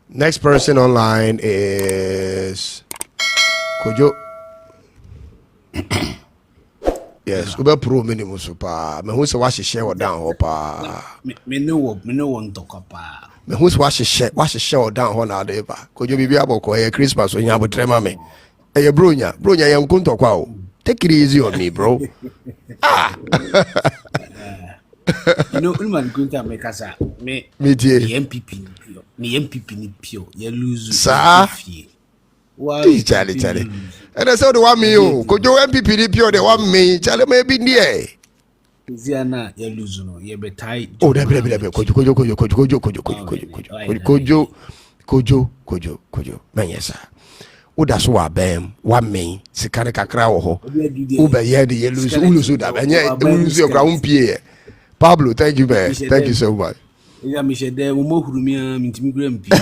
Next person online is Kojo. Yes, Uber Pro minimum super. Me who say what she share down hopa. Me no one talk pa. Me who say what she share down ho na dey ba. Kojo bibi aboko e Christmas so nya botrema me. E bronya yam kunto kwa o. Take it easy on me, bro. You know, man going to make us me MPP ni pure. You lose. Sir. Charlie. And I said the 1 million. Could you MPP ni pure the 1 million? Charlie maybe near. Ziana you lose no. You be tie. Oh, that be Kojo. Man yes sir. O da so abem 1 million. Sikane kakra wo ho. Uber ye the you lose that. And yeah, lose your ground pie. Pablo, thank you, man. Thank you so much. Yeah, me share there. Umo hurumia mintimi gram pi.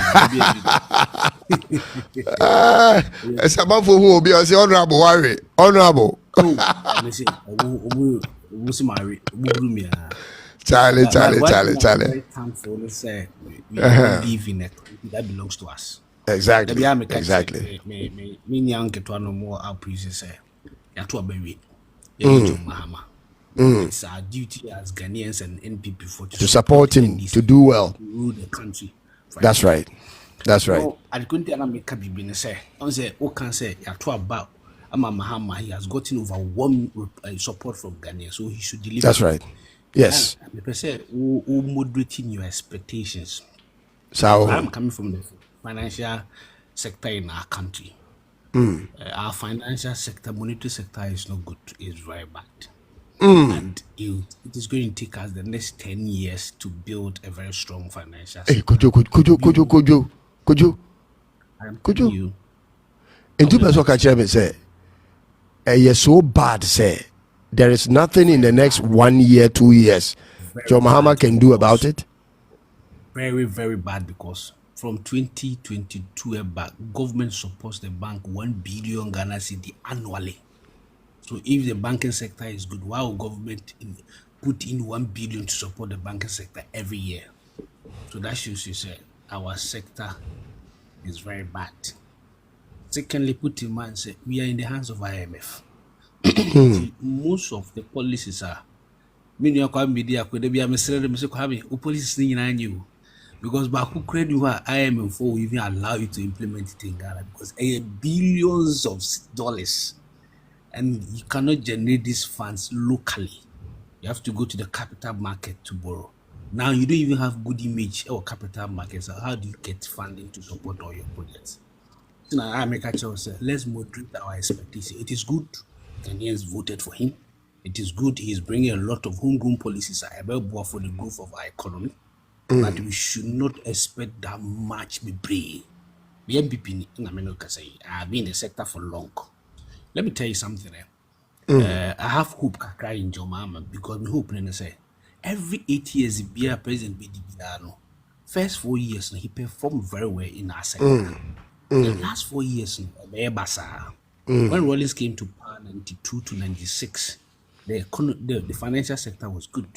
Sabafo who be say honorable worry. Honorable. Me say umu si marry. Umu hurumia. Charlie. Thankful say we live in a country that belongs to us. Exactly. Me nyang ketwa no more appreciate say. Ya to abewe. Ya mahama. It's our duty as Ghanaians and NPP to support him to do well, to rule the country. That's right. I couldn't make a baby say. On say, can say, about Ama Mahama, he has gotten over one support from Ghana, so he should deliver. That's right. Yes. And say, moderating your expectations. So I'm coming from the financial sector in our country. Our financial sector, monetary sector is not good. It's very bad. And it is going to take us the next 10 years to build a very strong financial sector. Hey, Kojo. Could you? And two people can me say, you're so bad, say, there is nothing in the next 1 year, 2 years Joe Mahama can do about it? Very, very bad, because from 2022 back, government supports the bank 1 billion Ghana cedi annually. So if the banking sector is good, why will government put in 1 billion to support the banking sector every year? So that shows you say our sector is very bad. Secondly, put in mind say we are in the hands of IMF. Most of the policies are media could be a policies new because back who credit you are IMF will even allow you to implement it in Ghana because billions of dollars. And you cannot generate these funds locally. You have to go to the capital market to borrow. Now you don't even have good image or capital markets. So how do you get funding to support all your projects? So now I make a choice. Let's moderate our expectation. It is good. Ghanaians voted for him. It is good. He is bringing a lot of homegrown policies for the growth of our economy. But we should not expect that much. Be brave. The MPP, I've been in the sector for long. Let me tell you something. I have hope kakra in Jomama because me hope and say every 8 years be a president be the first 4 years he performed very well in our sector. The last 4 years when Rollins came to power 92 to 96, the financial sector was good.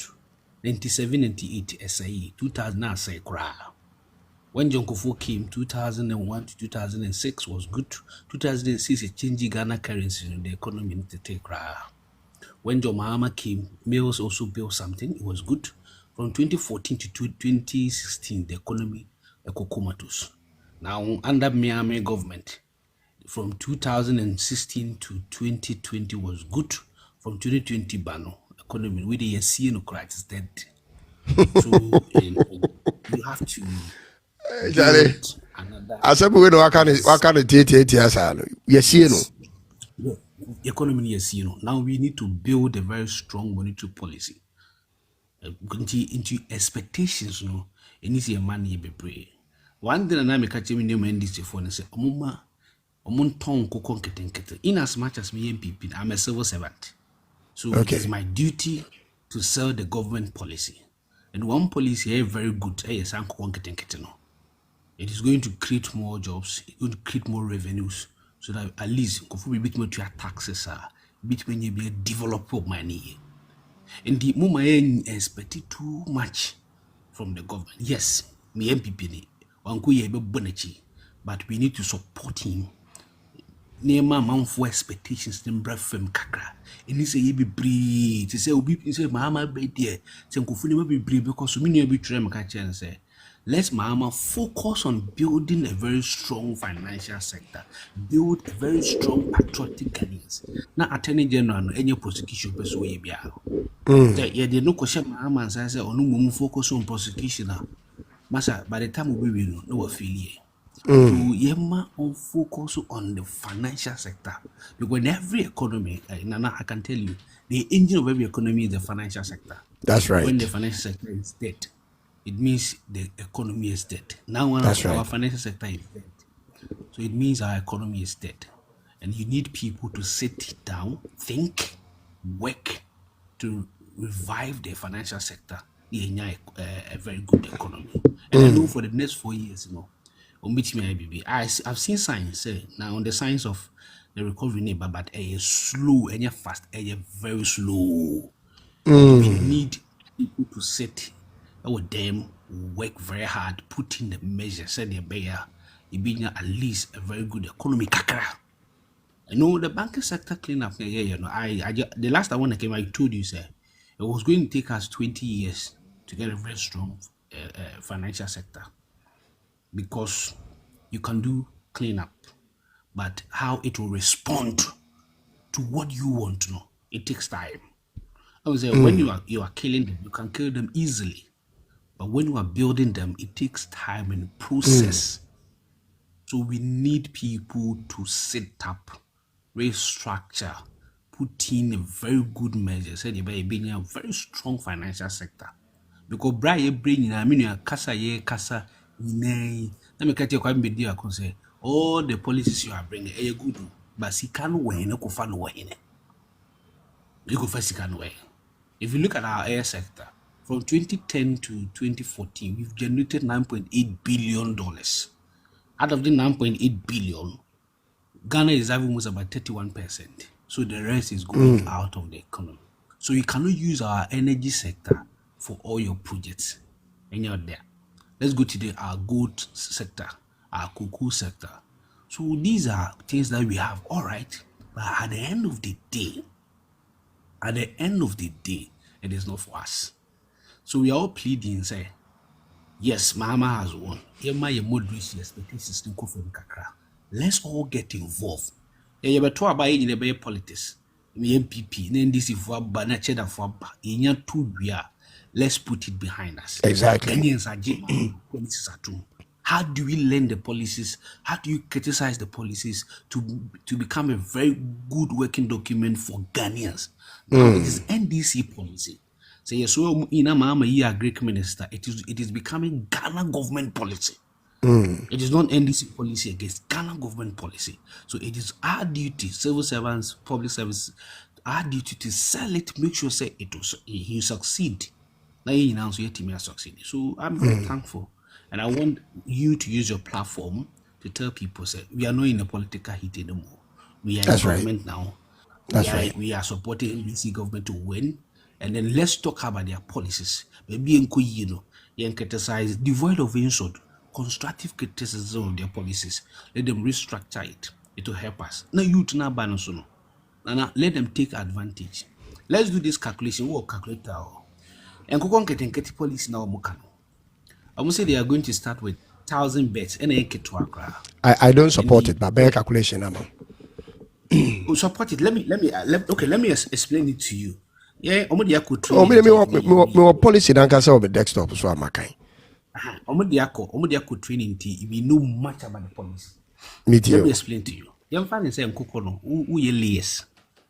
97, 98 SAE, 2000 SAE cry. When John Kufuor came, 2001 to 2006 was good. 2006, a changing Ghana currency in the economy need to take. When John Mahama came, Mills also built something. It was good. From 2014 to 2016, the economy comatose. Now, under Miami government, from 2016 to 2020 was good. From 2020, Bano economy, we the see no crisis dead. So you have to. Charlie, I said we know what kind of TTS yes, you know. The economy yes, you know. Now we need to build a very strong monetary policy. Into expectations, you know. It needs your money be pray. One day I make a change in this phone and say, Omuma, Omunton Kokon Keten. In as much as me MPP, I'm a civil servant. So it is my duty to sell the government policy. And one policy here very good. Yes, I'm Kokon Keten. It is going to create more jobs, it's going to create more revenues, so that at least if we bit more to your taxes, bit when you be a developer money. And the moment expect too much from the government. Yes, me MPP Uncle Yebe Bonechi, but we need to support him. Nema manfo expectations them bra fam kakra. Eni say ye be breed. Say obi say mama be there. Say nkofuni be breed because so many be try make and say let's mama focus on building a very strong financial sector. Build a very strong patriotic Ghanaians. Na attorney general no any prosecution person we bia. Say ye dey no question mama say onu mum focus on prosecution. Masa by the time we will no affiliate. So Yema on focus on the financial sector because in every economy, Nana, I can tell you, the engine of every economy is the financial sector. That's right. When the financial sector is dead, it means the economy is dead. Now, when our financial sector is dead, so it means our economy is dead, and you need people to sit down, think, work to revive the financial sector. A very good economy, and I know for the next 4 years, I've seen signs now on the signs of the recovery neighbor, but a slow and fast, a very slow. We need people to sit with them, work very hard, put in the measures, say the bear, it being at least a very good economy. Kakra. I know the banking sector cleanup. The last time when I came, I told you, sir, it was going to take us 20 years to get a very strong financial sector. Because you can do cleanup, but how it will respond to what you want to know, it takes time. I would say when you are killing them, you can kill them easily, but when you are building them, it takes time and process. So we need people to set up, restructure, put in a very good measure, say they being a very strong financial sector. Because Brian bring I mean kasa nay. Let me cut you quite big I say all the policies you are bringing are good, but she can't win no fan win. You go first can win. If you look at our air sector from 2010 to 2014, we've generated $9.8 billion. Out of the 9.8 billion, Ghana is having almost about 31%. So the rest is going out of the economy. So you cannot use our energy sector for all your projects. And you're there. Let's go to our gold sector, our cocoa sector. So these are things that we have, all right. But at the end of the day, it is not for us. So we are all pleading, say, yes, Mama has won. Let's all get involved. You better talk about it in the politics. MPP, NDC for Bana Cheddar for Inya 2 year. Let's put it behind us. Exactly. Ghanaians are how do we learn the policies? How do you criticize the policies to become a very good working document for Ghanaians? Now it is NDC policy. So yes, so in a mama year Greek minister, it is becoming Ghana government policy. It is not NDC policy against Ghana government policy. So it is our duty, civil servants, public service, our duty to sell it, make sure say you succeed. Now you now so your team has succeeded. So I'm very thankful. And I want you to use your platform to tell people say we are not in a political heat anymore. We are in government now. We are supporting NDC government to win. And then let's talk about their policies. Maybe you criticize devoid of insult. Constructive criticism of their policies. Let them restructure it. It will help us. Now you to now ban us. Now let them take advantage. Let's do this calculation. What calculator? And go get policy now. I must say they are going to start with 1,000 bets. And I don't support it, but better calculation. Support it. Let me explain it to you. Yeah, me policy don't cancel over desktop so I'm kind. Omodiako training we know much about the policy. Let me explain to you. Young fan say Nkokono, who ye layers,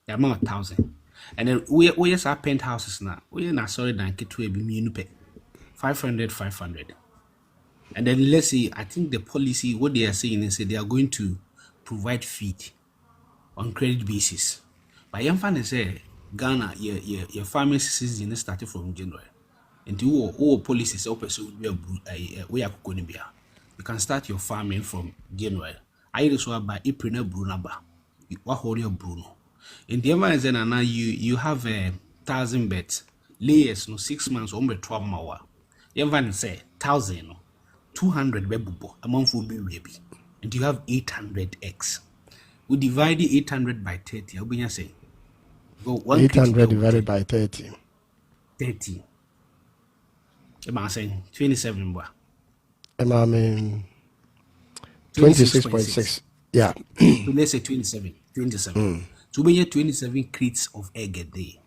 the amount 1,000. And then we are penthouses now. We are not sorry than Kitwe be me 500. And then let's say I think the policy, what they are saying is they are going to provide feed on credit basis. But young fan say Ghana, your farming season started from January. And all policies also we are going to be. You can start your farming from January. I also by April Brunaba. What hold your Bruno? In the environment now you have 1,000 beds, layers no 6 months, 12 more. The environment say 1,000. 200 bebubo amount for be baby, and you have 800 eggs. We divide the 800 by 30. I'll be saying, go 800 divided by 30. 30. I'm saying 27. I mean 26.6. Yeah. So let's say 27. 27. So we have 27 crates of egg a day.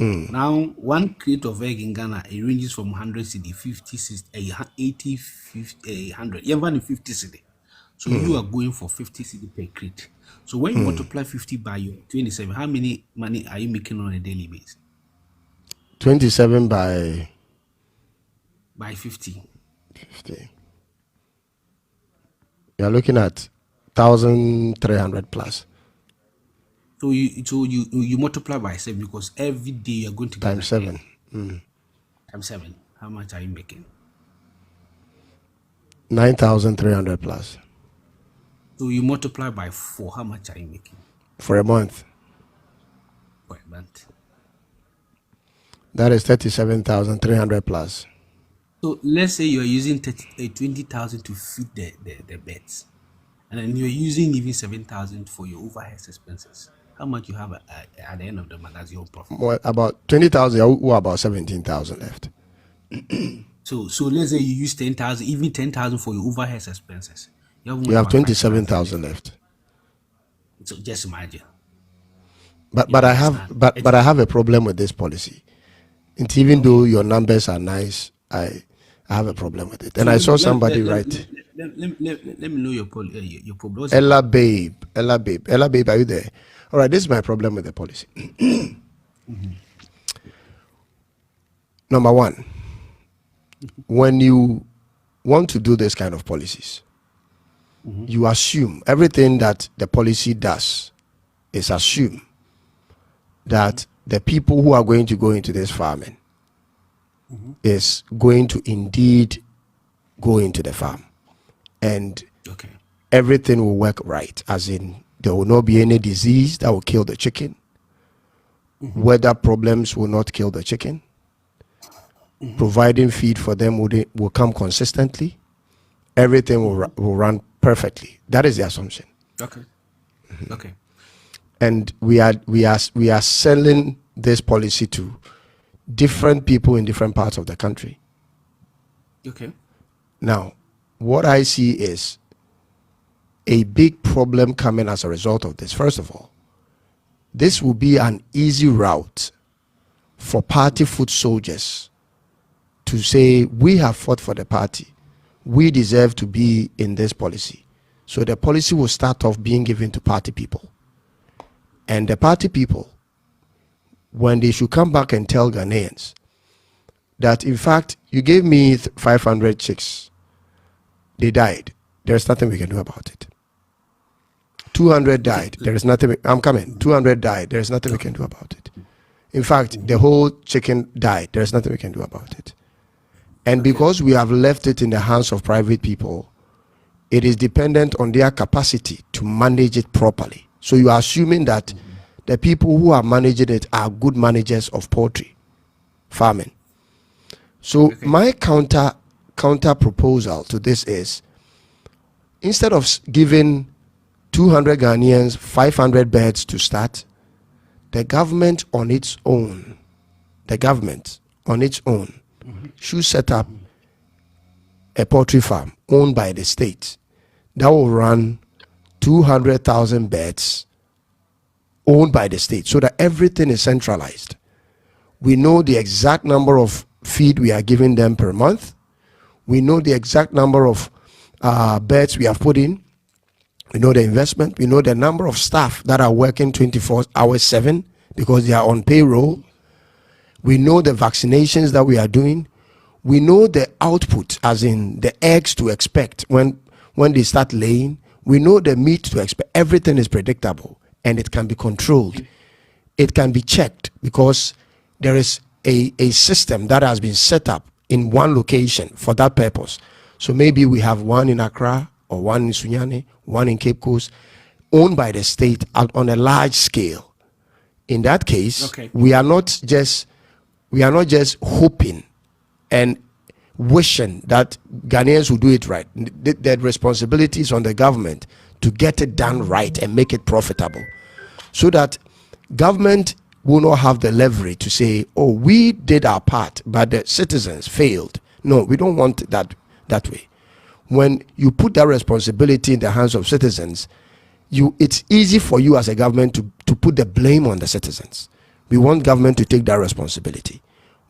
Now, one crate of egg in Ghana, it ranges from 100 cedi, 50 cedi, 80, 50, 100, even 50 cedi. So you are going for 50 cedi per crate. So when you multiply 50 by your 27, how many money are you making on a daily basis? 27 by 50. 50. You're looking at 1,300 plus. So you multiply by 7 because every day you're going to get times 7. Times 7. How much are you making? 9,300 plus. So you multiply by 4. How much are you making? For a month. For a month. That is 37,300 plus. So let's say you're using 20,000 to feed the birds. And then you're using even 7,000 for your overhead expenses. How much you have at the end of the month as your profit? Well, about 20,000 or about 17,000 left. So let's say you use 10,000, even 10,000 for your overhead expenses. You have 27,000 left. So just imagine. But I have a problem with this policy. And even though your numbers are nice, I have a problem with it. And I saw somebody write. Let me know your problem. Ella babe, are you there? All right, this is my problem with the policy. Number one, when you want to do this kind of policies, you assume everything that the policy does is assume that the people who are going to go into this farming is going to indeed go into the farm, and everything will work right, as in there will not be any disease that will kill the chicken, weather problems will not kill the chicken, providing feed for them will come consistently, everything will run perfectly. That is the assumption. Okay. And we are selling this policy to different people in different parts of the country. Okay. Now, what I see is a big problem coming as a result of this. First of all, this will be an easy route for party foot soldiers to say, we have fought for the party, we deserve to be in this policy. So the policy will start off being given to party people. And the party people, when they should come back and tell Ghanaians that, in fact, you gave me 500 chicks, they died, there's nothing we can do about it. 200 died, there is nothing, I'm coming, 200 died, there is nothing we can do about it. In fact, the whole chicken died, there is nothing we can do about it. And because we have left it in the hands of private people, it is dependent on their capacity to manage it properly. So you are assuming that the people who are managing it are good managers of poultry farming. So my counter proposal to this is, instead of giving 200 Ghanaians 500 beds to start, the government on its own should set up a poultry farm owned by the state that will run 200,000 beds owned by the state, so that everything is centralized. We know the exact number of feed we are giving them per month. We know the exact number of beds we have put in. We know the investment. We know the number of staff that are working 24 hours 7 because they are on payroll. We know the vaccinations that we are doing. We know the output, as in the eggs to expect when they start laying. We know the meat to expect. Everything is predictable and it can be controlled. It can be checked because there is a system that has been set up in one location for that purpose. So maybe we have one in Accra or one in Sunyani, one in Cape Coast, owned by the state on a large scale. In that case, we are not just hoping, and wishing that Ghanaians will do it right. The responsibility is on the government to get it done right and make it profitable, so that government will not have the leverage to say, oh, we did our part but the citizens failed. No, we don't want it that way. When you put that responsibility in the hands of citizens, it's easy for you as a government to put the blame on the citizens. We want government to take that responsibility.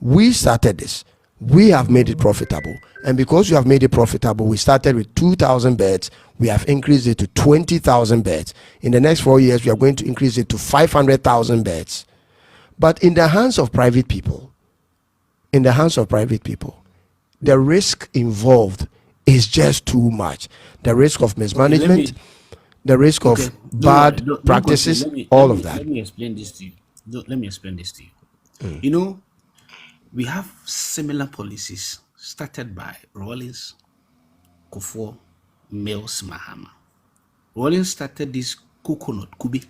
We started this, we have made it profitable, and because you have made it profitable, we started with 2,000 beds, we have increased it to 20,000 beds. In the next 4 years we are going to increase it to 500,000 beds. But in the hands of private people, the risk involved is just too much. The risk of mismanagement, the risk of bad practices, all of that. Let me explain this to you. You know, we have similar policies started by Rawlings, Kufuor, Mills, Mahama. Rawlings started this coconut kubi.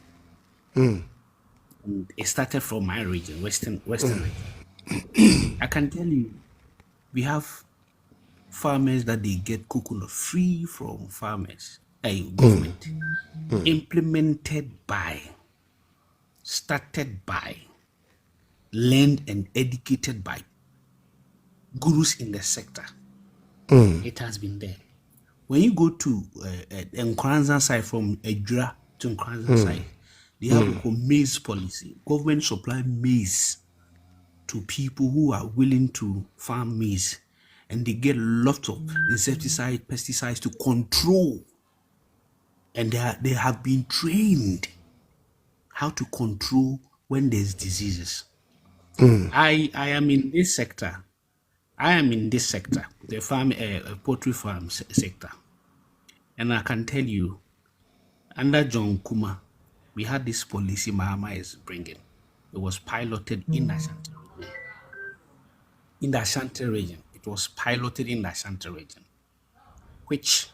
It started from my region, Western region. I can tell you, we have farmers that they get coconut free from farmers, government, implemented by, started by, learned and educated by gurus in the sector. It has been there. When you go to Nkranza side, from Ejura to Nkranza side, they have a maize policy. Government supply maize to people who are willing to farm maize, and they get lots of insecticide, pesticides to control. And they have been trained how to control when there's diseases. I am in this sector. The farm, poultry farm sector. And I can tell you, under John Kuma, we had this policy Mahama is bringing. It was piloted in the Ashanti region. In the Ashanti region. It was piloted in the Ashanti region, which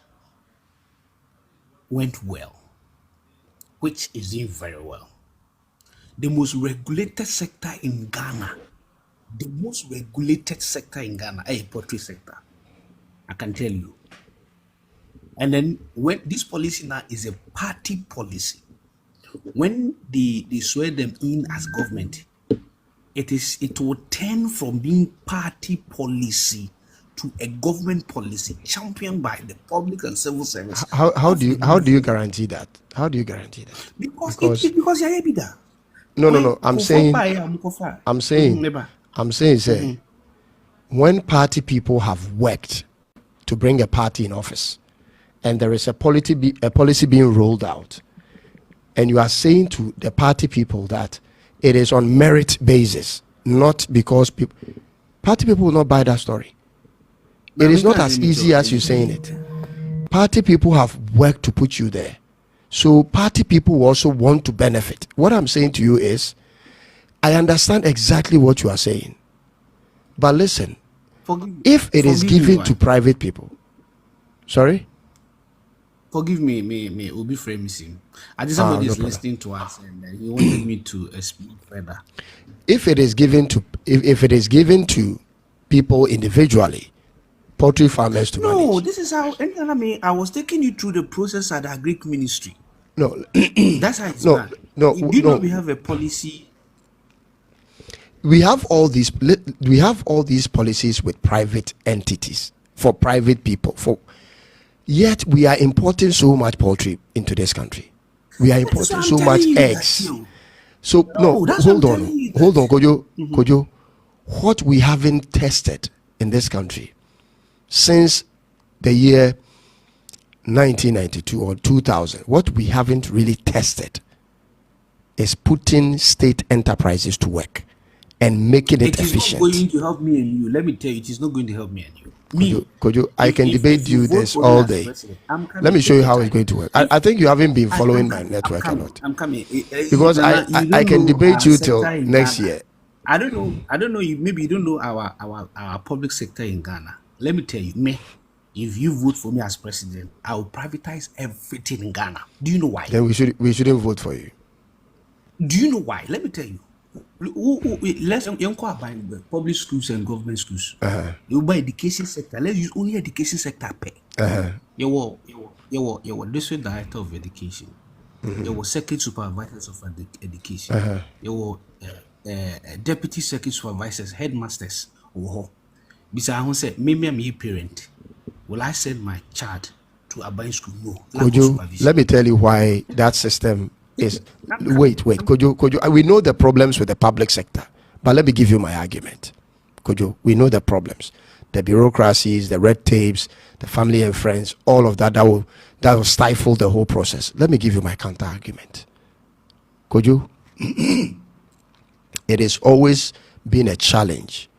went well, which is doing very well. The most regulated sector in Ghana, poultry sector, I can tell you. And then when this policy now is a party policy, when they swear them in as government, it will turn from being party policy to a government policy championed by the public and civil service. How do you guarantee that? How do you guarantee that? Because you're EBITDA. No. I'm saying, say, when party people have worked to bring a party in office, and there is a policy being rolled out, and you are saying to the party people that it is on merit basis, not because party people will not buy that story. It is not as easy as you saying it. Party people have worked to put you there, so party people also want to benefit. What I'm saying to you is, I understand exactly what you are saying, but listen, if it is given to private people, sorry. Forgive me, will be framing. I just somebody is listening to us, and he wanted me to speak further. If it is given to people individually, poultry farmers to manage. No, this is how. I was taking you through the process at the Agric Ministry. No, that's how it's done. No. We have a policy. We have all these policies with private entities for private people. Yet we are importing so much poultry into this country. We are importing so much eggs. So hold on, Kojo. What we haven't tested in this country since the year 1992 or 2000, what we haven't really tested is putting state enterprises to work and making it efficient. It is not going to help me and you. Let me tell you, it is not going to help me and you. Kojo, I can debate you this all day. Let me show you how it's going to work. I think you haven't been following my network a lot. I'm coming. Because I can debate you till next year. I don't know. Maybe you don't know our public sector in Ghana. Let me tell you, if you vote for me as president, I will privatize everything in Ghana. Do you know why? Then we shouldn't vote for you. Do you know why? Let me tell you. Let's inquire public schools and government schools. You buy education sector. Let's use only education sector pay. You were district director of education. You were second supervisors of education. You were deputy second supervisors, headmasters. Because I said, maybe I'm a parent. Will I send my child to a buying school? No. Let me tell you why that system is. Wait. Kojo, we know the problems with the public sector, but let me give you my argument. Kojo, we know the problems, the bureaucracies, the red tapes, the family and friends, all of that will stifle the whole process. Let me give you my counter argument. Kojo, it has always been a challenge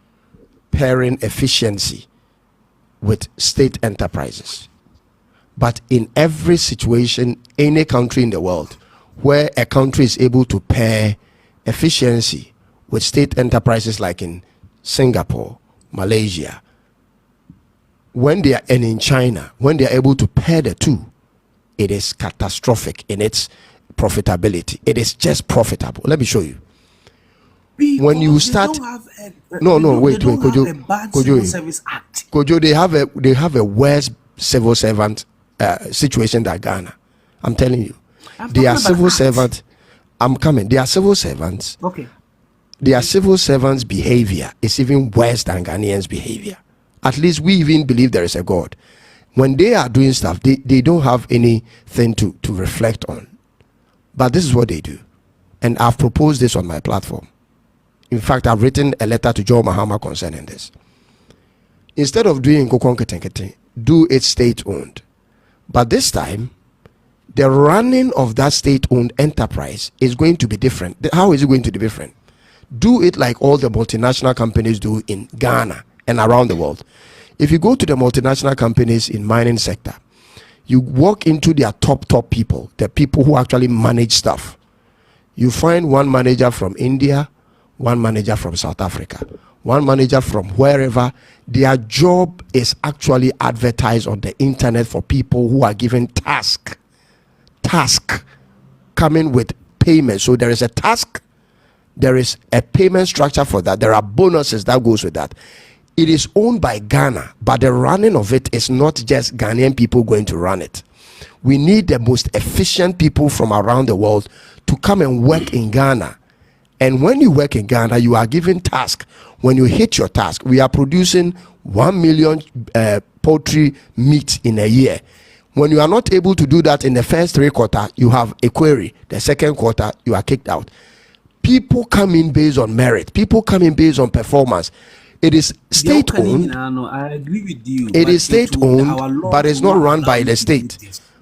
pairing efficiency with state enterprises. But in every situation, any country in the world where a country is able to pair efficiency with state enterprises, like in Singapore, Malaysia, and in China, when they are able to pair the two, it is catastrophic in its profitability. It is just profitable. Let me show you. When you start, wait, Kojo, they have a worse civil servant situation than Ghana. I'm telling you, they are civil servants. I'm coming. They are civil servants. Okay. Their civil servants' behavior is even worse than Ghanaians' behavior. At least we even believe there is a God. When they are doing stuff, they don't have anything to reflect on. But this is what they do. And I've proposed this on my platform. In fact, I've written a letter to Joe Mahama concerning this. Instead of doing Kokonketenkete, do it state-owned. But this time, the running of that state-owned enterprise is going to be different. How is it going to be different? Do it like all the multinational companies do in Ghana and around the world. If you go to the multinational companies in mining sector, you walk into their top people, the people who actually manage stuff. You find one manager from India, one manager from South Africa, one manager from wherever. Their job is actually advertised on the internet for people who are given task coming with payment. So there is a task, there is a payment structure for that, there are bonuses that goes with that. It is owned by Ghana, but the running of it is not just Ghanaian people going to run it. We need the most efficient people from around the world to come and work in Ghana. And when you work in Ghana, you are given task. When you hit your task, we are producing 1 million poultry meat in a year. When you are not able to do that in the first 3 quarters, you have a query. The second quarter, you are kicked out. People come in based on merit. People come in based on performance. It is state-owned. I agree with you. It is state-owned, but it's not run by the state.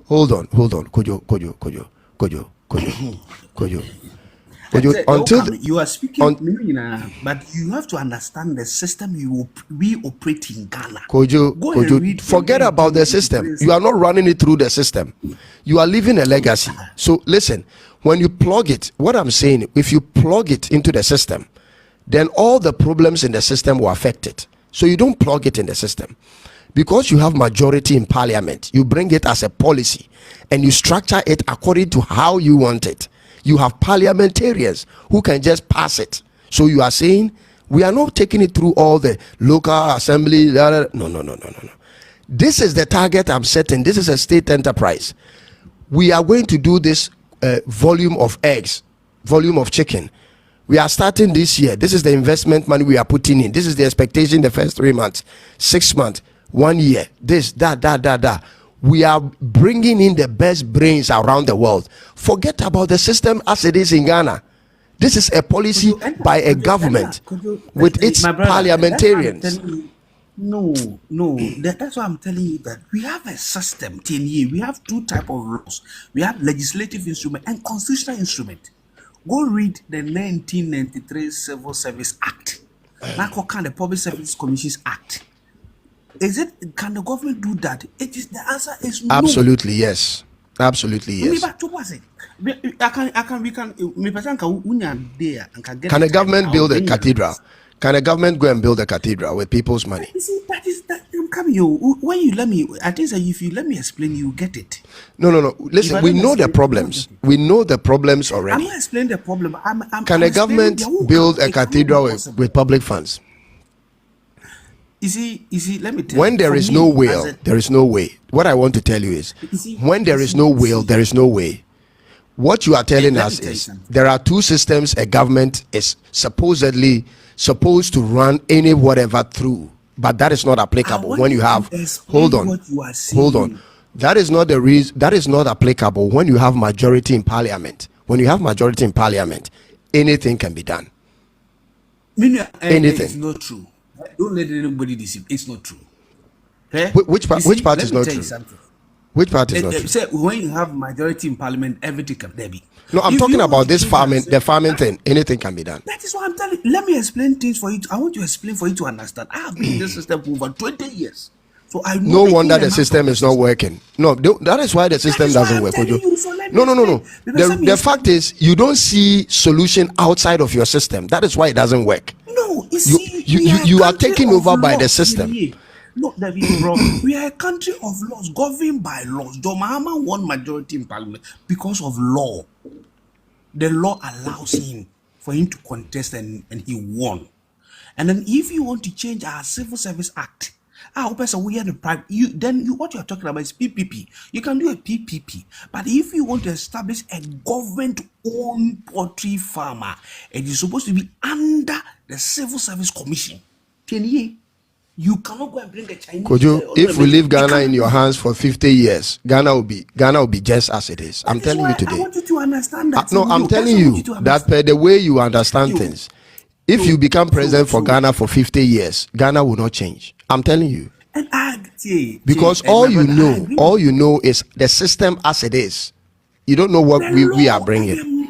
Hold on. Kojo. Until you are speaking, but you have to understand the system we operate in Ghana. Kojo, forget about the system. You are not running it through the system. You are leaving a legacy. So listen, when you plug it, what I'm saying, if you plug it into the system, then all the problems in the system will affect it. So you don't plug it in the system. Because you have majority in parliament, you bring it as a policy and you structure it according to how you want it. You have parliamentarians who can just pass it. So you are saying we are not taking it through all the local assembly. No. This is the target I'm setting. This is a state enterprise. We are going to do this volume of eggs, volume of chicken. We are starting this year. This is the investment money we are putting in. This is the expectation the first 3 months, 6 months, 1 year. This, that. We are bringing in the best brains around the world. Forget about the system as it is in Ghana. This is a policy by a government with its parliamentarians. No. That's why I'm telling you that we have a system, 10 years. We have 2 types of laws. We have legislative instrument and constitutional instrument. Go read the 1993 Civil Service Act. Now, the Public Service Commissions Act. Can the government do that? The answer is no. Absolutely yes. Can the government build a cathedral? Can a government go and build a cathedral with people's money? You see, that I'm coming you. When you let me, I think that if you let me explain, you get it. No. Listen, we know the problems. We know the problems I'm already. not explaining the problem. Can a government build a cathedral with public funds? You see, let me tell When you. there is no will, there is no way. What I want to tell you is, when there is no will, there is no way. What you are telling us is there are two systems a government is supposedly supposed to run any whatever through, but that is not applicable when you have. Hold on. That is not the reason. That is not applicable when you have majority in parliament. When you have majority in parliament, anything can be done. Anything. It's not true. Don't let anybody deceive. It's not true. Which part is not true? Which part is not true? Say when you have majority in parliament, everything can be. No, I'm talking about this farming, the farming thing. Anything can be done. That is what I'm telling you. Let me explain things for you. I want to explain for you to understand. I have been in this system for over 20 years. So I know no wonder the system is not working. No, that is why the system doesn't work. No. The fact is, you don't see solution outside of your system. That is why it doesn't work. No, you are taken over by the system. No, that is wrong. We are a country of laws, governed by laws. John Mahama won majority in parliament because of law. The law allows him for him to contest and he won. And then if you want to change our Civil Service Act, we are the private. What you are talking about is PPP. You can do a PPP, but if you want to establish a government-owned poultry farmer, it is supposed to be under the Civil Service Commission. 10 years. You cannot go and bring a Chinese. If we leave Ghana in your hands for 50 years, Ghana will be just as it is. I'm telling you today. I want you to understand that. No, I'm telling you that per the way you understand things, if you become president for Ghana for 50 years, Ghana will not change. I'm telling you. Because all you know is the system as it is. You don't know what we are bringing.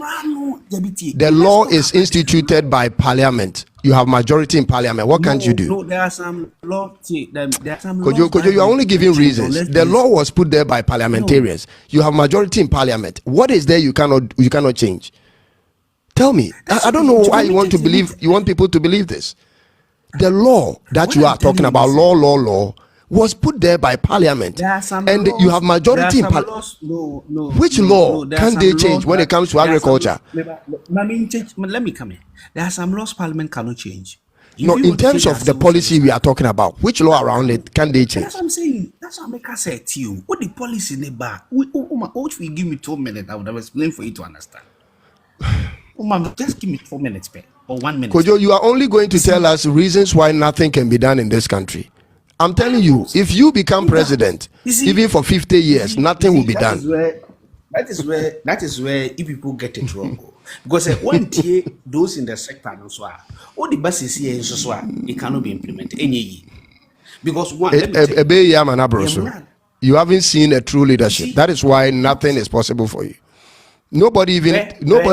The law is instituted by parliament. You have majority in parliament. What can't you do? No, there are some laws. Kojo, you are only giving reasons. The law was put there by parliamentarians. You have majority in parliament. What is there you cannot change? Tell me. I don't know why you want people to believe this. The law that you are talking about, law, was put there by parliament, and you have majority in parliament. Which law can they change when it comes to agriculture? Let me come in. There are some laws parliament cannot change. No, in terms of the policy we are talking about, which law around it can they change? That's what I'm saying. That's what America said to you. What the policy in the back? If you give me 2 minutes, I would have explained for you to understand. Just give me 4 minutes, or 1 minute. Kojo, you are only going to tell us reasons why nothing can be done in this country. I'm telling you, if you become president, even for 50 years, nothing will be done. That is where if people get it wrong. Because when those in the sector also are, all the buses here it cannot be implemented. Because you haven't seen a true leadership. That is why nothing is possible for you. Nobody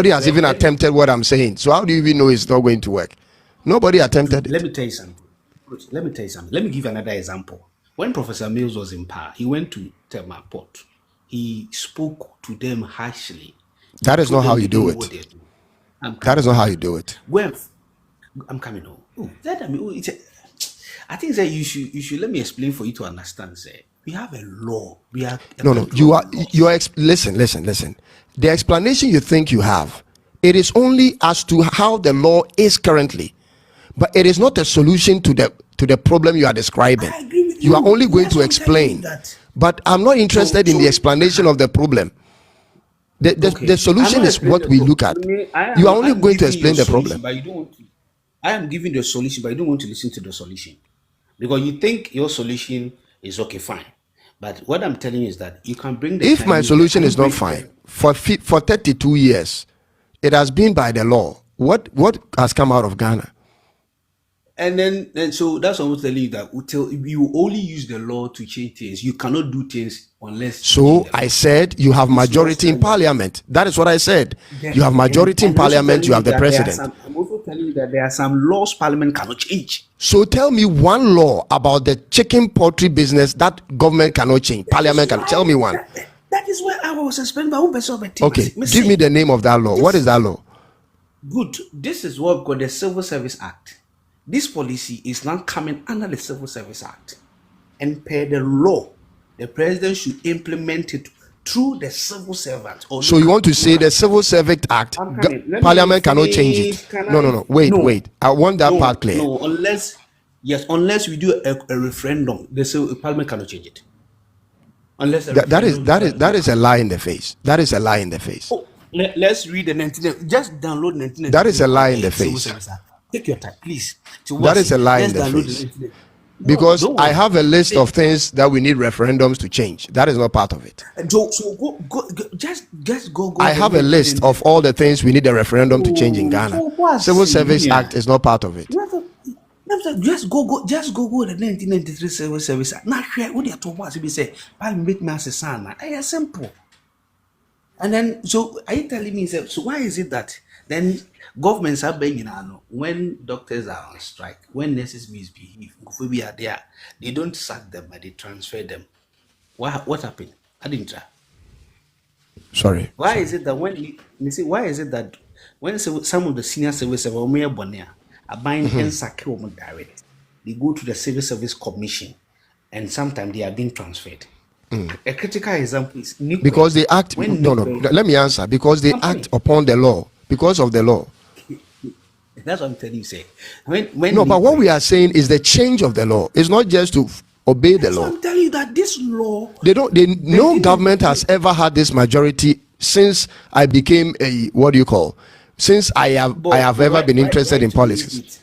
has even attempted what I'm saying. So how do you even know it's not going to work? Nobody attempted it. Let me tell you something. Let me give you another example. When Professor Mills was in power, he went to Tema Port. He spoke to them harshly. That is not how you do it. That is not how you do it. Well, I'm coming home. I think that you should let me explain for you to understand. Say, we have a law. Listen. The explanation you think you have, it is only as to how the law is currently, but it is not a solution to the problem you are describing. You are only going to explain, but I'm not interested in the explanation of the problem. The solution is what we look at. You are only going to explain the problem. I am giving the solution, but you don't want to listen to the solution because you think your solution is okay, fine. But what I'm telling you is that you can bring the. If my solution is not fine, for 32 years, it has been by the law. What has come out of Ghana? And so that's what I'm telling you, that you only use the law to change things. You cannot do things unless. So I said you have majority in parliament. That is what I said. You have majority in parliament. You have the president. I'm also telling you that there are some laws parliament cannot change. So tell me one law about the chicken poultry business that government cannot change. Parliament can tell me one. That is where I was explaining my own person. Okay, give me the name of that law. What is that law? Good. This is what we call the Civil Service Act. this policy is now coming under the Civil Service Act, and per the law, the president should implement it through the civil servant. So you want to say the Civil Service Act, Parliament cannot change it? No. Wait. I want that part clear. No, unless we do a referendum, the Parliament cannot change it. Unless that is a lie in the face. That is a lie in the face. Oh, let's read the 19. Just download 19. That is a lie in the face. Take your time, please. That is a lie in the face. Because I have a list of things that we need referendums to change. That is not part of it. So go. Just go. I have a list of all the things we need a referendum to change in Ghana. Civil Service Act is not part of it. Just go the 1993 Civil Service Act. Now share what you are talking about. Say, Parliament make me as a son. It's simple. And then, so are you telling me? So why is it that then governments are begging when doctors are on strike, when nurses misbehave, if we are there, they don't sack them, but they transfer them. What happened? I didn't try. Sorry. Why is it that why is it that when some of the senior civil servants are buying and sack direct, they go to the Civil Service Commission, and sometimes they are being transferred. A critical example is because they act. No. Let me answer. Because they act upon the law. Because of the law. That's what I'm telling you. Say but what we are saying is the change of the law. It's not just to obey the law. I'm telling you that this law. No government has ever had this majority since I became since I have ever been interested in politics.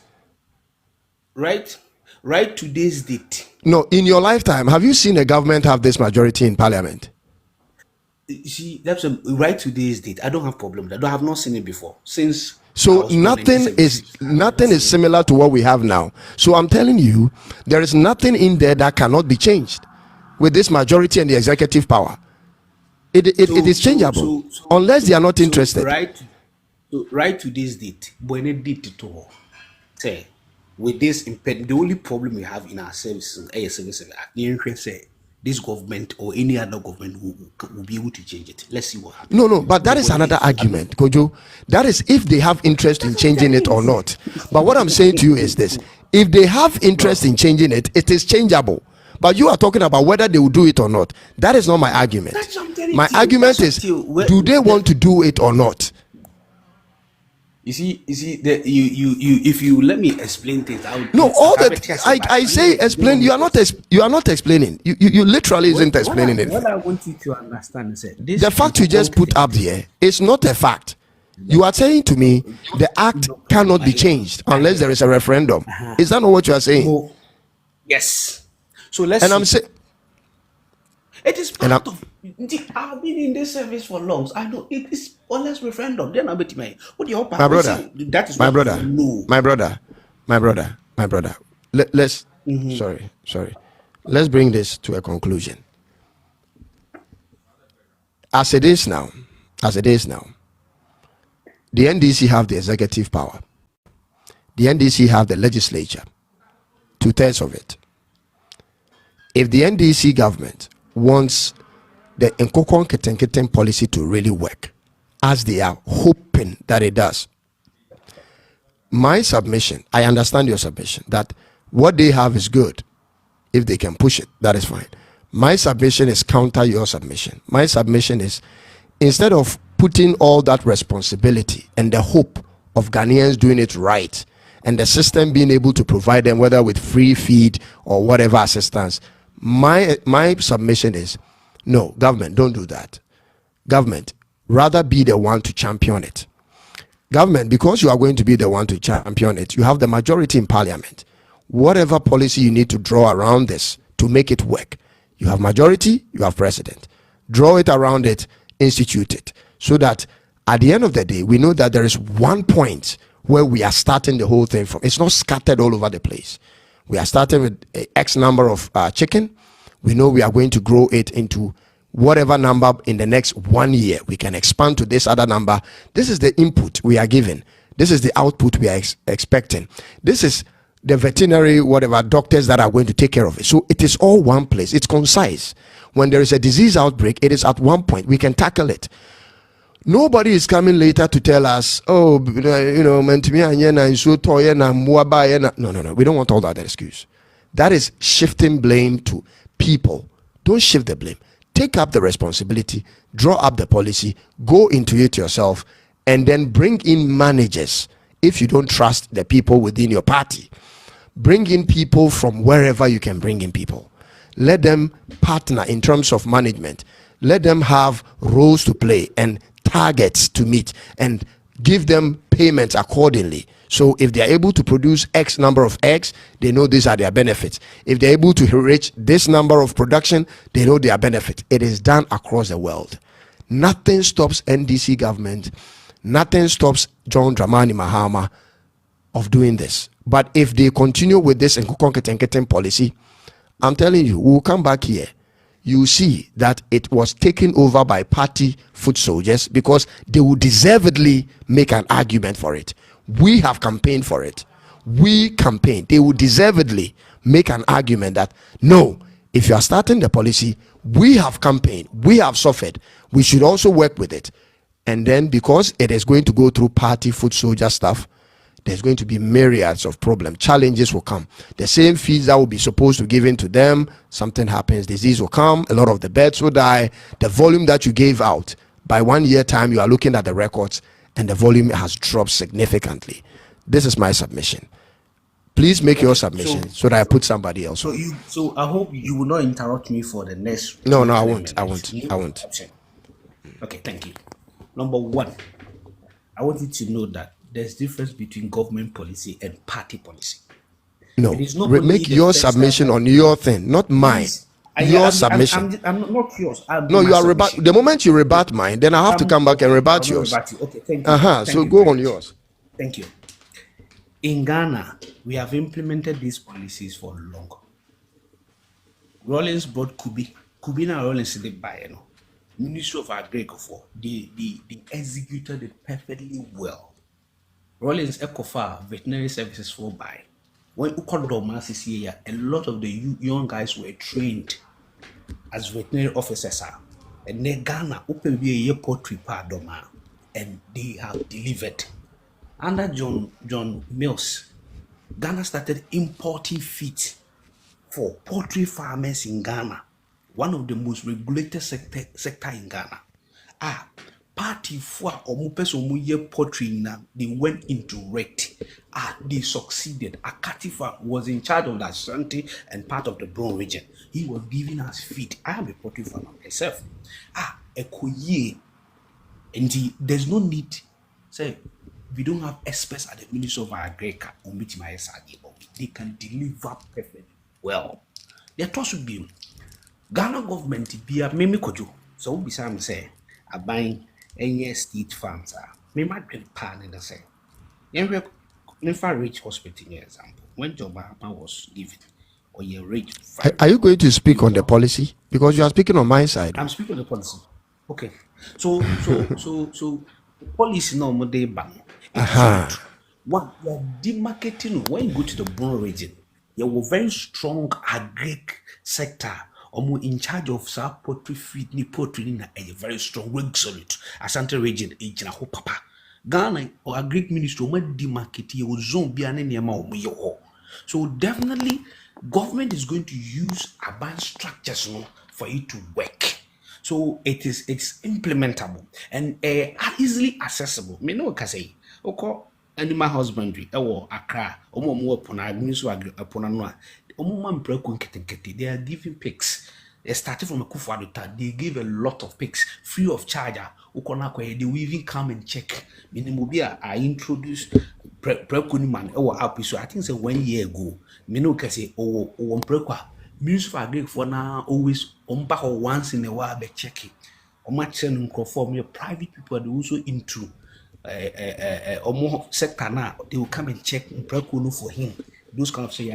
Right today's date. No, in your lifetime, have you seen a government have this majority in parliament? See, that's right today's date. I don't have problem with that. I have not seen it before since. So nothing is similar to what we have now. So I'm telling you, there is nothing in there that cannot be changed with this majority and the executive power. It is changeable unless they are not interested. Right today's date, when it did to say. With this, the only problem we have in our services, this government or any other government will be able to change it. Let's see what happens. No, but that is another argument, Kojo. That is if they have interest in changing it or not. But what I'm saying to you is this: if they have interest in changing it, it is changeable. But you are talking about whether they will do it or not. That is not my argument. My argument is, do they want to do it or not? You see, if you let me explain things, I say explain. You are not explaining. You literally isn't explaining it. What I want you to understand is that the fact you just put up there is not a fact. You are saying to me the act cannot be changed unless there is a referendum. Is that not what you are saying? Yes. So let's. And I'm saying it is part of. I've been in this service for long. I know it is unless referendum. Then I'll bet me. What do you hope? My brother. That is my brother. No. My brother. Let's. Sorry. Let's bring this to a conclusion. As it is now, the NDC have the executive power. The NDC have the legislature, 2/3 of it. If the NDC government wants the Nkokon Keten policy to really work, as they are hoping that it does, my submission, I understand your submission, that what they have is good. If they can push it, that is fine. My submission is counter your submission. My submission is, instead of putting all that responsibility and the hope of Ghanaians doing it right and the system being able to provide them, whether with free feed or whatever assistance, my submission is, no, government, don't do that. Government, rather be the one to champion it. Government, because you are going to be the one to champion it, you have the majority in parliament. Whatever policy you need to draw around this to make it work, you have majority, you have president. Draw it around it, institute it, so that at the end of the day, we know that there is one point where we are starting the whole thing from. It's not scattered all over the place. We are starting with X number of chicken. We know we are going to grow it into whatever number in the next 1 year. We can expand to this other number. This is the input we are given. This is the output we are expecting. This is the veterinary, whatever, doctors that are going to take care of it. So it is all one place. It's concise. When there is a disease outbreak, it is at one point. We can tackle it. Nobody is coming later to tell us, oh, mentimi anyena inso toye na muaba na. No. We don't want all that excuse. That is shifting blame to people. Don't shift the blame. Take up the responsibility, draw up the policy, go into it yourself, and then bring in managers. If you don't trust the people within your party, bring in people from wherever you can bring in people. Let them partner in terms of management. Let them have roles to play and targets to meet, and give them payments accordingly. So if they are able to produce X number of eggs, they know these are their benefits. If they're able to reach this number of production, they know their benefit. It is done across the world. Nothing stops NDC government, nothing stops John Dramani Mahama of doing this. But if they continue with this and policy, I'm telling you, we'll come back here. You see that it was taken over by party foot soldiers, because they will deservedly make an argument for it. We have campaigned for it. We campaigned. They will deservedly make an argument that no, if you are starting the policy, we have campaigned, we have suffered, we should also work with it. And then, because it is going to go through party foot soldier stuff, there's going to be myriads of problems. Challenges will come. The same feeds that will be supposed to be given to them, something happens, disease will come, a lot of the birds will die. The volume that you gave out, by 1 year time, you are looking at the records, and the volume has dropped significantly. This is my submission. Please make your submission so that I put somebody else. So I hope you will not interrupt me for the next. No, I won't. Okay, thank you. Number one, I want you to know that there's difference between government policy and party policy. No, make your submission on your thing, not mine. Your submission. I'm not yours. No, you are the moment you rebut mine, then I have to come back and rebut yours. Okay, thank you. So go on yours. Thank you. In Ghana, we have implemented these policies for long. Rawlings brought Kubina Rawlings in the buy, Ministry of Agriculture. They executed it perfectly well. Rawlings Ecofa veterinary services for buy. When Ukodoma is here, a lot of the young guys were trained as veterinary officers. And then Ghana open be a poultry doma, and they have delivered. Under John Mills, Ghana started importing feed for poultry farmers in Ghana, one of the most regulated sector in Ghana. Party for omu poultry now, they went into red. They succeeded. Akatifa was in charge of the Ashanti and part of the Brown region. He was giving us feed. I am a poultry farmer myself. Ekoye. And there's no need. Say, we don't have experts at the Ministry of Agriculture or they can deliver perfectly well. Their trust should be Ghana government be a meme kojo. So we say, I'm buying any state farms me might be pan in the same. Never Rich Hospital, for example, when Joe Mahama was given, or you rich. Are you going to speak on the policy? Because you are speaking on my side. I'm speaking on the policy. Okay. So policy no more day ban. One, you are demarcating when you go to the Brown region. You have a very strong agri sector. In charge of poultry feed, ni poultry in a very strong rig solid. Asante region, in papa. Ghana or agri ministry, demarcate your zone be an so definitely, government is going to use urban structures for it to work. So it's implementable and easily accessible. Me no can say, okay, animal husbandry, Accra, they are giving pigs. They started from a Kufuadota, they gave a lot of pigs free of charge. They will even come and check. I introduced Prekuniman so I think it's 1 year ago. Mino can say, Ministry of Agriculture for now always back once in a while they check it. Much conform your private people are also into more sector now. They will come and check Prekunu for him. Those kind of say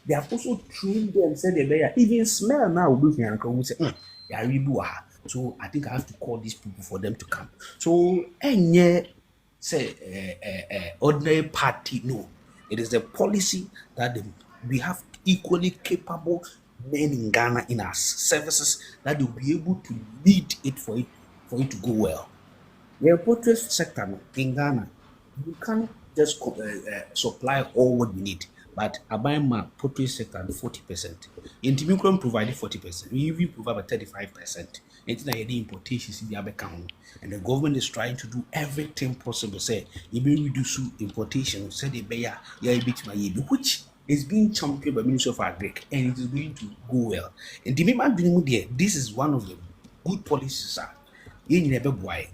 they have also trained them, said they even smell now looking and come say, so I think I have to call these people for them to come. So say ordinary party, no. It is the policy that we have equally capable men in Ghana in our services that will be able to lead it for it to go well. The poultry sector no, in Ghana, you can't just supply all what we need. But I buy my poultry sector 40%. In Timicron provided 40%. We even provide about 35%. It's not any importations in the other account. And the government is trying to do everything possible. Say, you may reduce importation, say the buyer, yeah, a bit my which is being championed by Ministry of Agric, and it is going to go well. And the member doing there, this is one of the good policies, sir.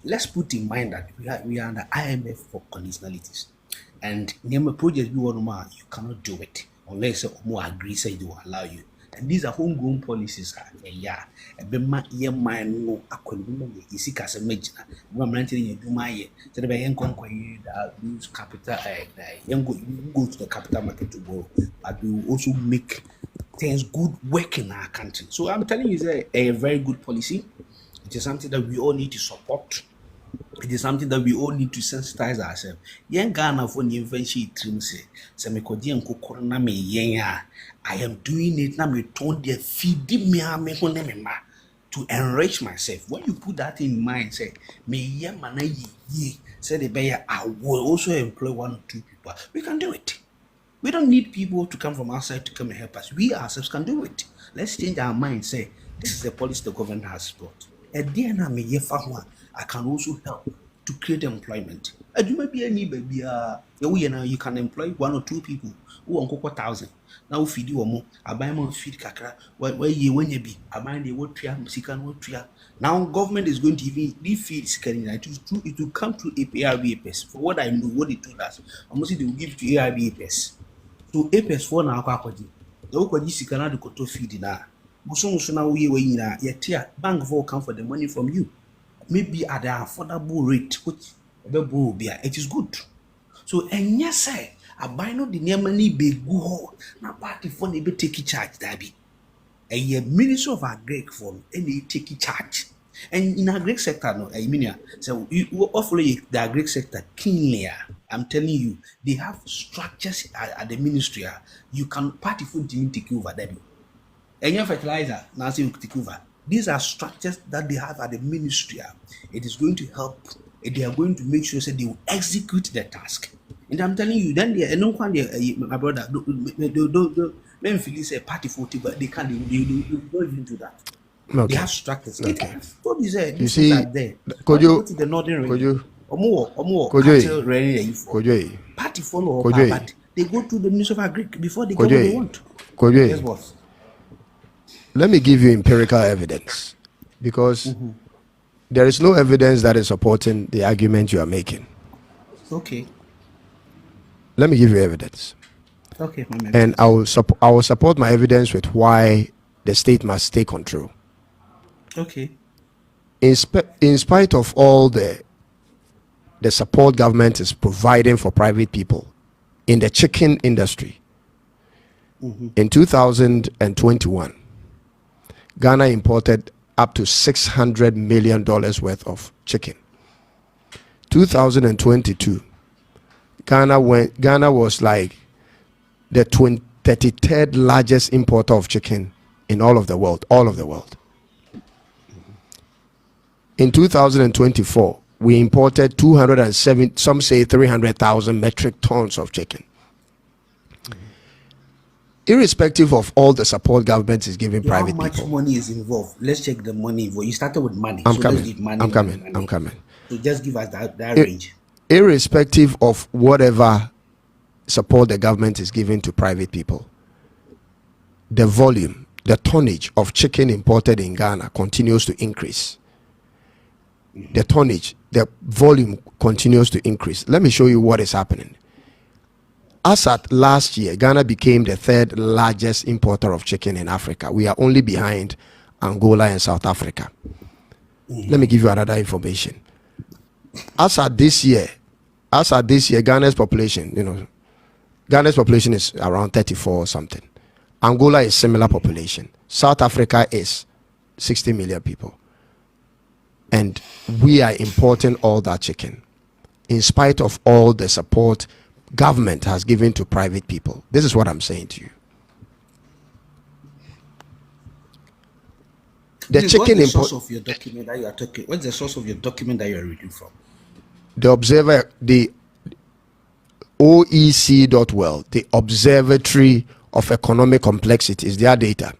Let's put in mind that we are under IMF for conditionalities. And name a project you want to you cannot do it unless more agree say they will allow you. And these are homegrown policies. Yeah, a bema ye man no akwanum ye isi kasa magina. No man telling you do my so the young conquer use capital young go to the capital market to borrow, but we will also make things good work in our country. So I'm telling you, it's a very good policy. It is something that we all need to support. It is something that we all need to sensitize ourselves. Yen Ghana for the invention trim say, Semekodi and Kokona me yen. I am doing it now. Me told the feed me to enrich myself. When you put that in mind, say, me yen mana ye, say the bear, I will also employ 1 or 2 people. We can do it. We don't need people to come from outside to come and help us. We ourselves can do it. Let's change our mind. Say, this is the policy the government has brought. And then I can also help to create employment. You may be any baby, you can employ 1 or 2 people who are 1,000. Now feed you more. I buy more feed kakra. Where you when you be, I buy the water, Mexican water. Now government is going to even feed scanning. It will come through ARBAPS. For what I know, what they told us, almost they will give to ARBAPS. So APS for now, the Okwaji Sikana to Koto feed na. So now we yet bank for come for the money from you. Maybe at the affordable rate, which it is good. So and yes, sir, I buy no the near money be go na party for be take charge that be. A year Ministry of Agric for any take charge. And in agric sector, no, I mean, so you follow the agric sector keenly. I'm telling you, they have structures at the ministry. You can party food to take over them. And your fertilizer, now say you take over. These are structures that they have at the ministry. It is going to help. They are going to make sure that they will execute the task. And I'm telling you, then they no one my brother don't feel say party 40, but they can't they don't even do that. Okay. They have structures. Okay. What is it? You see, there. Could you Go to the northern region? Omo Kojo, cattle rearing for Kojo, party follow up, Kojo, but they go to the Ministry of Agric before they go where they want. Yes, Kojo, boss. let me give you empirical evidence because there is no evidence that is supporting the argument you are making. Okay. Let me give you evidence. Okay, and I will support my evidence with why the state must take control. Okay. In spite of all the support government is providing for private people in the chicken industry, in 2021, Ghana imported up to $600 million worth of chicken. 2022, Ghana was like the 33rd largest importer of chicken in all of the world. In 2024, we imported 207, some say 300,000 metric tons of chicken. Irrespective of all the support government is giving private people. How much money is involved? Let's check the money involved. You started with money. I'm coming. So just give us that range. Irrespective of whatever support the government is giving to private people, the volume, the tonnage of chicken imported in Ghana continues to increase. The tonnage, the volume continues to increase. Let me show you what is happening. As at last year, Ghana became the 3rd largest importer of chicken in Africa. We are only behind Angola and South Africa. Let me give you another information. As at this year, Ghana's population, Ghana's population is around 34 or something. Angola is similar population. South Africa is 60 million people. And we are importing all that chicken in spite of all the support government has given to private people. This is what I'm saying to you. What's the source of your document that you are talking? What's the source of your document that you are reading from? the observer, the OEC.world, the Observatory of Economic Complexity, is their data.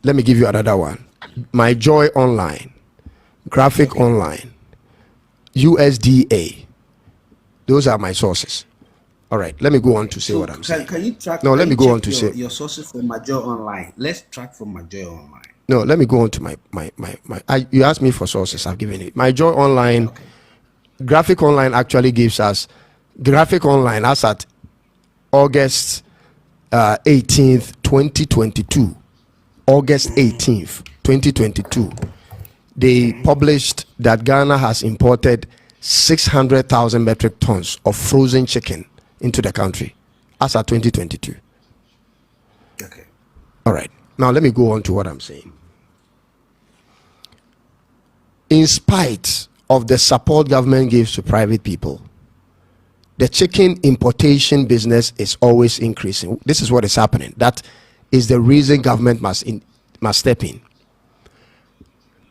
Let me give you another one. My Joy Online, Graphic Online, USDA. Those are my sources. All right, let me go on to say what I'm saying. Can you track? No, let me go on to say your sources from My Joy Online. Let's track from My Joy Online. No, let me go on to my you asked me for sources. I've given it. My Joy Online, Okay. Graphic Online actually gives us Graphic Online as at August 18th, 2022. August 18th, 2022. They published that Ghana has imported 600,000 metric tons of frozen chicken into the country as at 2022. Okay. All right. Now let me go on to what I'm saying. In spite of the support government gives to private people, the chicken importation business is always increasing. This is what is happening. That is the reason government must step in.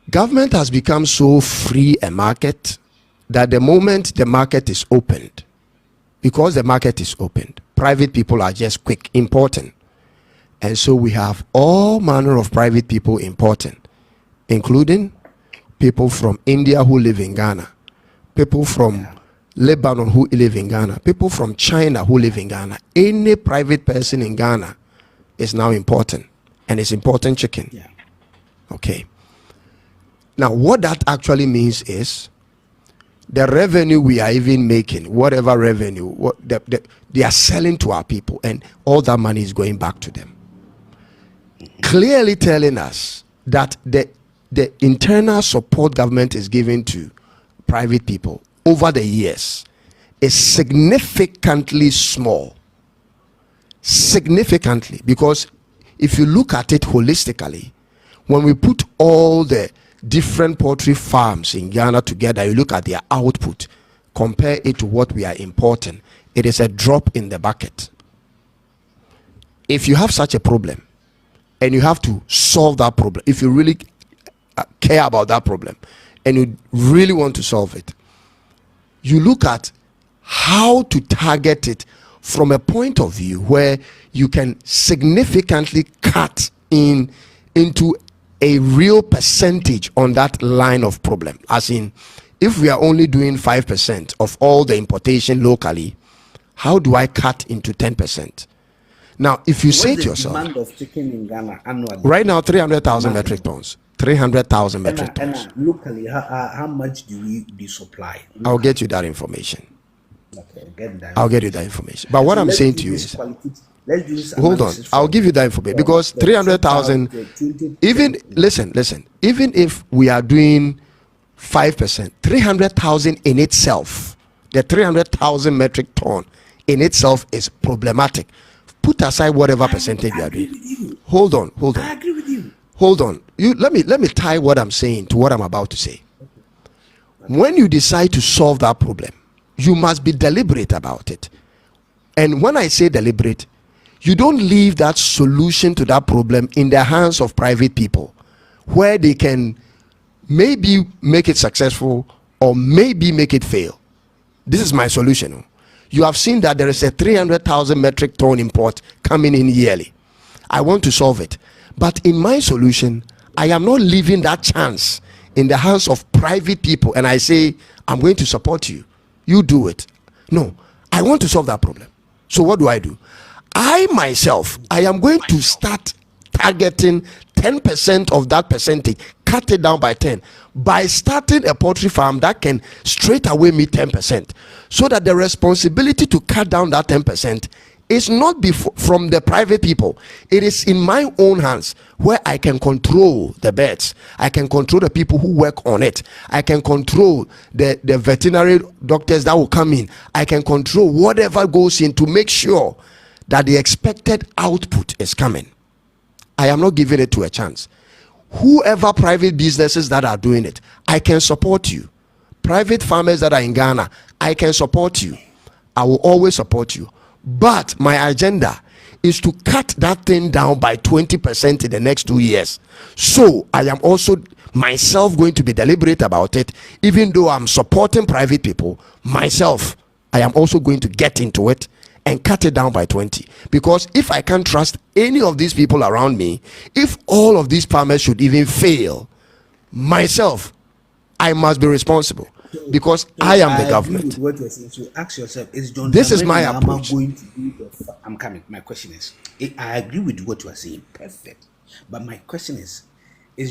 Government has become so free a market that the moment the market is opened, because the market is opened, private people are just quick importing. And so we have all manner of private people importing, including people from India who live in Ghana, people from Lebanon who live in Ghana, people from China who live in Ghana. Any private person in Ghana is now importing, and it's importing chicken. Yeah. Okay. Now, what that actually means is the revenue we are even making, whatever revenue, what they are selling to our people, and all that money is going back to them. Clearly telling us that the internal support government is giving to private people over the years is significantly small. Significantly, because if you look at it holistically, when we put all the different poultry farms in Ghana together, you look at their output, compare it to what we are importing, it is a drop in the bucket. If you have such a problem and you have to solve that problem, if you really care about that problem and you really want to solve it, you look at how to target it from a point of view where you can significantly cut into a real percentage on that line of problem. As in, if we are only doing 5% of all the importation locally, how do I cut into 10%? Now, if you say to yourself, demand of chicken in Ghana annually? Right now, 300,000 metric tons. 300,000 metric tons. And locally, how much do we supply? I'll get you that information. Okay, get that. I'll get you that information. But what I'm saying to you is, let's do this. hold on, I'll give you that information, because 300,000, even listen, even if we are doing 5%, 300,000 in itself, the 300,000 metric ton in itself is problematic. Put aside whatever percentage you are doing. Hold on. I agree with you. Hold on. Let me tie what I'm saying to what I'm about to say. When you decide to solve that problem, you must be deliberate about it. And when I say deliberate, you don't leave that solution to that problem in the hands of private people, where they can maybe make it successful or maybe make it fail. This is my solution. You have seen that there is a 300,000 metric ton import coming in yearly. I want to solve it. But in my solution, I am not leaving that chance in the hands of private people and I say, I'm going to support you. You do it. No, I want to solve that problem. So what do? I myself, I am going to start targeting 10% of that percentage, cut it down by 10, by starting a poultry farm that can straight away meet 10%, so that the responsibility to cut down that 10% is not from the private people. It is in my own hands, where I can control the birds, I can control the people who work on it, I can control the veterinary doctors that will come in, I can control whatever goes in to make sure that the expected output is coming. I am not giving it to a chance. Whoever private businesses that are doing it, I can support you. Private farmers that are in Ghana, I can support you. I will always support you. But my agenda is to cut that thing down by 20% in the next 2 years. So I am also myself going to be deliberate about it. Even though I'm supporting private people, myself, I am also going to get into it and cut it down by 20. Because if I can't trust any of these people around me, if all of these farmers should even fail, myself, I must be responsible. Because I am the government. What you're saying. So ask yourself, is John This is Dramani my Mahama approach. going to be the I'm coming. My question is, I agree with what you are saying, perfect. But my question is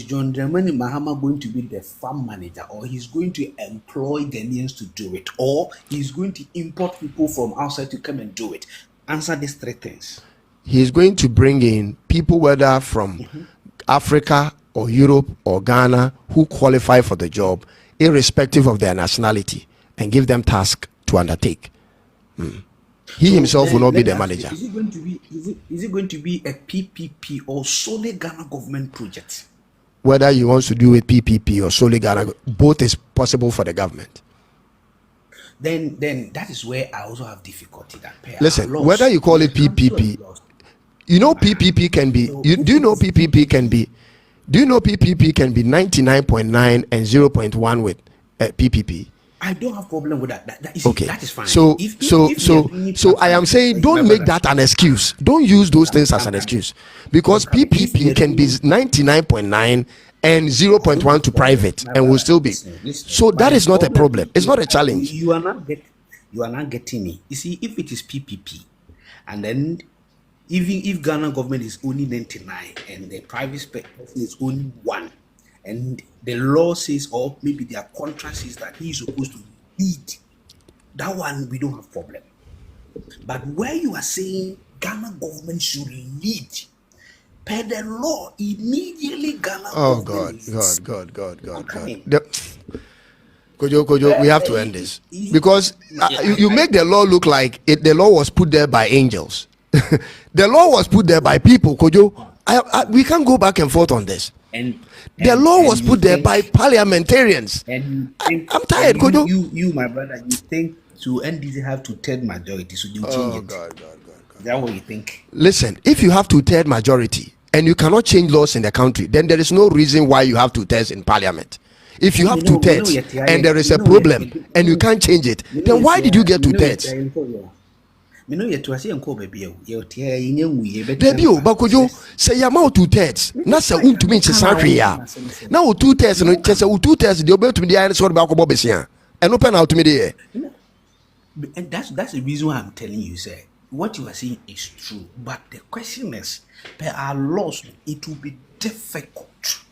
John Dramani Mahama going to be the farm manager, or he's going to employ Ghanaians to do it, or he's going to import people from outside to come and do it? Answer these three things. He's going to bring in people, whether from Africa or Europe or Ghana, who qualify for the job, irrespective of their nationality, and give them task to undertake. He himself will not be the manager. Is it going to be a PPP or solely Ghana government project? Whether he wants to do it PPP or solely Ghana, both is possible for the government. Then that is where I also have difficulty. Listen, whether you call it PPP, you know PPP can be. Do you know PPP can be? Do you know PPP can be 99.9 and 0.1 with PPP? I don't have problem with that. Okay, that is fine. So I am saying, don't make that an excuse. Don't use those things as an excuse, because PPP can be 99.9 and 0.1 to private and will still be. So that is not a problem. It's not a challenge. You are not getting me. You see, if it is PPP, and then even if Ghana government is only 99 and the private person is only 1, and the law says, or maybe their contract says that he is supposed to lead, that one we don't have problem. But where you are saying Ghana government should lead, per the law, immediately Ghana government leads. God. Kojo, we have to end this, because you make the law look like the law was put there by angels. The law was put there by people, Kojo. We can't go back and forth on this. The law was put there by parliamentarians. And I'm tired, Kojo. You, my brother, you think to NDC have to third majority, so you change it. God. Is that what you think? Listen, if you have two-third majority and you cannot change laws in the country, then there is no reason why you have two-thirds in parliament. If you have two-thirds and there is a problem and you can't change it, then why did you get two-thirds? Debut, Bakojo, say Yamau two-thirds. Nasa to Santria. Now two-thirds and two-thirds, the obey to me the iron sword about Bobbesia. And open out to me there. And that's the reason why I'm telling you, sir. What you are saying is true. But the question is, per our laws, it will be difficult.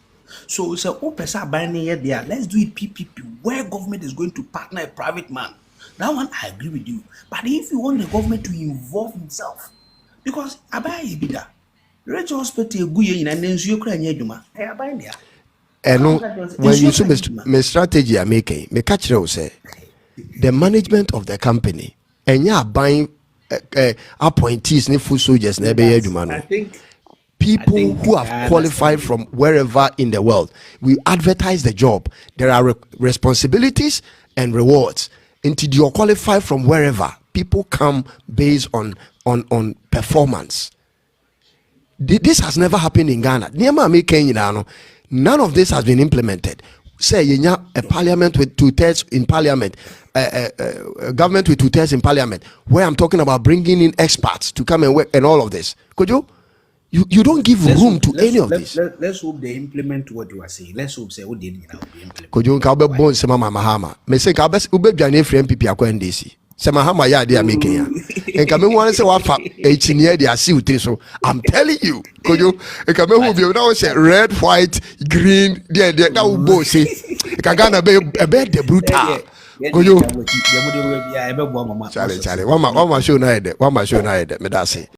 So it's a open there. Let's do it PPP, where government is going to partner a private man. That one I agree with you. But if you want the government to involve himself, because I buy a bidder, Rich Hospital, Guyan, and then you cry, I buy there. And when you see my strategy I'm making, me catch you say the management of the company and you are buying appointees, full soldiers, I think people who have qualified from wherever in the world. We advertise the job. There are responsibilities and rewards. Until you qualify from wherever, people come based on performance. This has never happened in Ghana. None of this has been implemented. Say a parliament with two-thirds in parliament, a government with two-thirds in parliament, where I'm talking about bringing in experts to come and work and all of this. Could you don't give room to any of this. Let's hope they implement what you are saying. Let's hope say what they implement. Could you be born Sema Mahama? Me say ka best ube jane free MPP akwa NDC. Sema Mahama ya dey making ya. En ka me wan say wa fa echinie dey asi utri so. I'm telling you. Could you en ka me who be now say red, white, green there that will bo say. Ka Ghana be the brutal. Could you Charlie, one show na ede. Me da say.